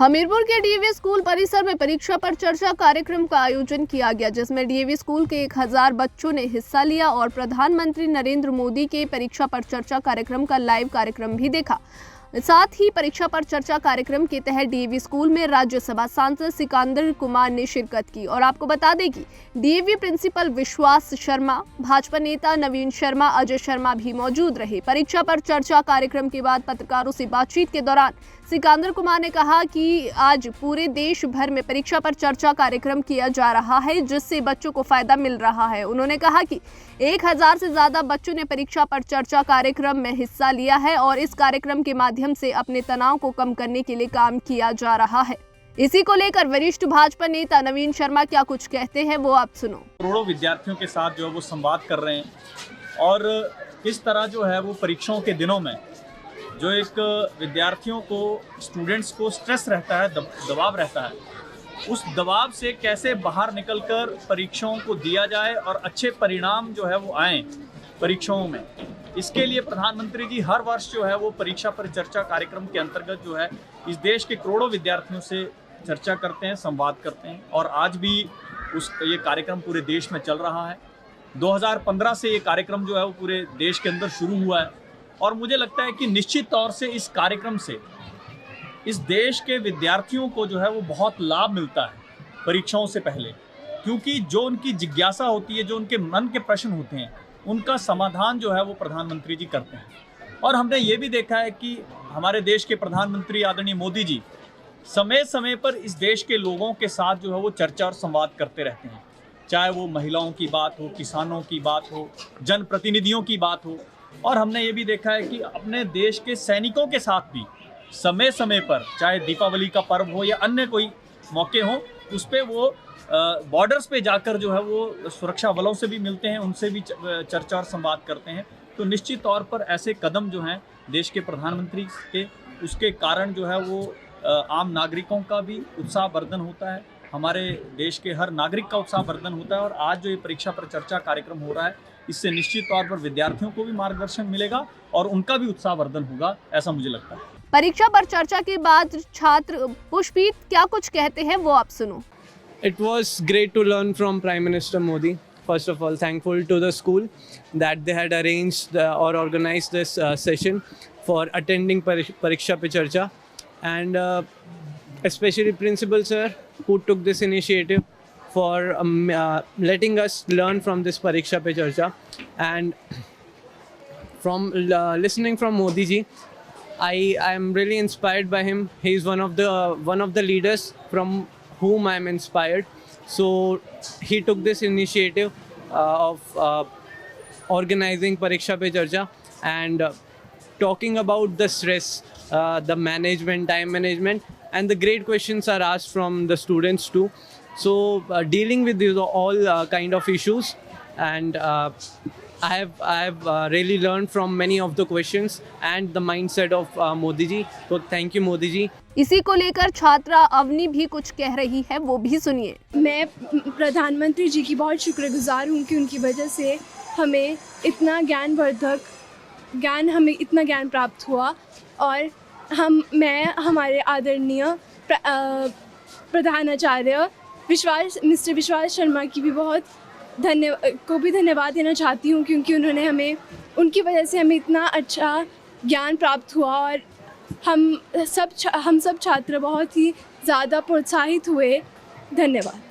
हमीरपुर के DAV school परिसर में परीक्षा पर चर्चा कार्यक्रम का आयोजन किया गया, जिसमें डीएवी स्कूल के 1000 बच्चों ने हिस्सा लिया और प्रधानमंत्री नरेंद्र मोदी के परीक्षा पर चर्चा कार्यक्रम का लाइव कार्यक्रम भी देखा। साथ ही परीक्षा पर चर्चा कार्यक्रम के तहत डीएवी स्कूल में राज्यसभा सांसद सिकंदर कुमार ने शिरकत की। और आपको बता दें कि डीएवी प्रिंसिपल विश्वास शर्मा, भाजपा नेता नवीन शर्मा, अजय शर्मा भी मौजूद रहे। परीक्षा पर चर्चा कार्यक्रम के बाद पत्रकारों से बातचीत के दौरान सिकंदर कुमार ने कहा कि आज पूरे देश भर में परीक्षा पर चर्चा कार्यक्रम किया जा रहा है, जिससे बच्चों को फायदा मिल रहा है। उन्होंने कहा कि 1000 से ज्यादा बच्चों ने परीक्षा पर चर्चा कार्यक्रम में हिस्सा लिया है और इस कार्यक्रम के माध्यम से अपने तनाव को कम करने के लिए काम किया जा रहा है। इसी को लेकर वरिष्ठ भाजपा नेता नवीन शर्मा क्या कुछ कहते हैं, वो आप सुनो। करोड़ों विद्यार्थियों के साथ जो है वो संवाद कर रहे हैं और किस तरह जो है वो परीक्षाओं के दिनों में जो एक विद्यार्थियों को, स्टूडेंट्स को स्ट्रेस रहता है, दबाव रहता है, उस दबाव से कैसे बाहर निकलकर परीक्षाओं को दिया जाए और अच्छे परिणाम जो है वो आए परीक्षाओं में। इसके लिए प्रधानमंत्री जी हर वर्ष जो है वो परीक्षा पर चर्चा कार्यक्रम के अंतर्गत जो है इस देश के करोड़ों विद्यार्थियों से चर्चा करते हैं, संवाद करते हैं। और आज भी ये कार्यक्रम पूरे देश में चल रहा है। 2015 से ये कार्यक्रम जो है वो पूरे देश के अंदर शुरू हुआ है और मुझे लगता है कि निश्चित तौर से इस कार्यक्रम से इस देश के विद्यार्थियों को जो है वो बहुत लाभ मिलता है परीक्षाओं से पहले, क्योंकि जो उनकी जिज्ञासा होती है, जो उनके मन के प्रश्न होते हैं, उनका समाधान जो है वो प्रधानमंत्री जी करते हैं। और हमने ये भी देखा है कि हमारे देश के प्रधानमंत्री आदरणीय मोदी जी समय समय पर इस देश के लोगों के साथ जो है वो चर्चा और संवाद करते रहते हैं, चाहे वो महिलाओं की बात हो, किसानों की बात हो, जनप्रतिनिधियों की बात हो। और हमने ये भी देखा है कि अपने देश के सैनिकों के साथ भी समय समय पर, चाहे दीपावली का पर्व हो या अन्य कोई मौके हों, उस पर वो बॉर्डर्स पे जाकर जो है वो सुरक्षा बलों से भी मिलते हैं, उनसे भी चर्चा और संवाद करते हैं। तो निश्चित तौर पर ऐसे कदम जो हैं देश के प्रधानमंत्री के, उसके कारण जो है वो आम नागरिकों का भी उत्साहवर्धन होता है, हमारे देश के हर नागरिक का उत्साहवर्धन होता है। और आज जो ये परीक्षा पर चर्चा कार्यक्रम हो रहा है, इससे निश्चित तौर पर विद्यार्थियों को भी मार्गदर्शन मिलेगा और उनका भी उत्साहवर्धन होगा, ऐसा मुझे लगता है। परीक्षा पर चर्चा के बाद छात्र पुष्पीत क्या कुछ कहते हैं, वो आप सुनो। It was great to learn from Prime Minister Modi. First of all, thankful to the school that they had arranged or organized this session for attending Pariksha Pe Charcha, and especially Principal Sir who took this initiative for letting us learn from this Pariksha Pe Charcha. And from listening from Modi ji, I am really inspired by him. He is one of the leaders from whom I am inspired. So he took this initiative of organizing Pariksha Pe Charcha and talking about the stress, the management, time management, and the great questions are asked from the students too. So dealing with these all kind of issues, and I have really learned from many of the questions and the mindset of Modi ji. So thank you Modi ji. इसी को लेकर छात्रा अवनी भी कुछ कह रही है, वो भी सुनिए। मैं प्रधानमंत्री जी की बहुत शुक्रगुजार हूँ कि उनकी वजह से हमें इतना हमें इतना ज्ञान प्राप्त हुआ। और मैं हमारे आदरणीय प्रधानाचार्य मिस्टर विश्वास शर्मा की भी बहुत धन्यवाद देना चाहती हूँ, क्योंकि उनकी वजह से हमें इतना अच्छा ज्ञान प्राप्त हुआ और हम सब छात्र बहुत ही ज़्यादा प्रोत्साहित हुए। धन्यवाद।